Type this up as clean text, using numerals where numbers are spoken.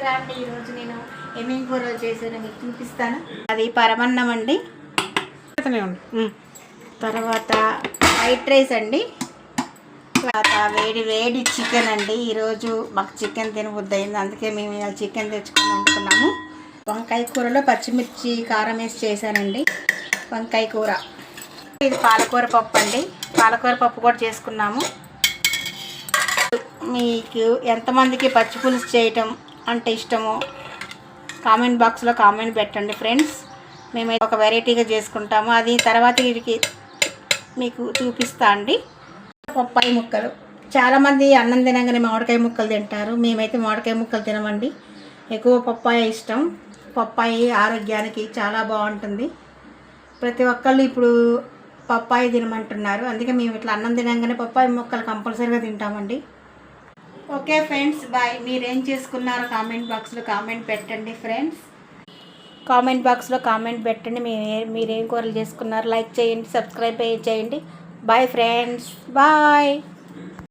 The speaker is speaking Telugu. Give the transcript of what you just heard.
హలో అండి, ఈరోజు నేను ఏమేమి కూరలు చేశానో మీకు చూపిస్తాను. అది పరమన్నం అండి, తర్వాత వైట్ రైస్ అండి, తర్వాత వేడి వేడి చికెన్ అండి. ఈరోజు మాకు చికెన్ తినబుద్ధి అయింది, అందుకే మేము ఇలా చికెన్ తెచ్చుకొని వండుకున్నాము. వంకాయ కూరలో పచ్చిమిర్చి కారం వేసి చేశానండి వంకాయ కూర. ఇది పాలకూర పప్పు అండి, పాలకూర పప్పు కూడా చేసుకున్నాము. మీకు ఎంతమందికి పచ్చి పులుసు చేయటం అంటే ఇష్టమో కామెంట్ బాక్స్లో కామెంట్ పెట్టండి ఫ్రెండ్స్. మేమైతే ఒక వెరైటీగా చేసుకుంటాము, అది తర్వాత వీటికి మీకు చూపిస్తా అండి. పప్పాయి ముక్కలు, చాలామంది అన్నం తినగానే మామిడికాయ ముక్కలు తింటారు, మేమైతే మామిడికాయ ముక్కలు తినమండి. ఎక్కువ పప్పాయ ఇష్టం. పప్పాయి ఆరోగ్యానికి చాలా బాగుంటుంది. ప్రతి ఒక్కళ్ళు ఇప్పుడు పప్పాయి తినమంటున్నారు, అందుకే మేము ఇట్లా అన్నం తినగానే పప్పాయి ముక్కలు కంపల్సరీగా తింటామండి. Okay friends, bye. మీరేం చేసుకున్నారో కామెంట్ బాక్స్లో కామెంట్ పెట్టండి ఫ్రెండ్స్. కామెంట్ బాక్స్లో కామెంట్ పెట్టండి, మీరేం కూరలు చేసుకున్నారు. లైక్ చేయండి, సబ్స్క్రైబ్ చేయండి. Bye friends, bye.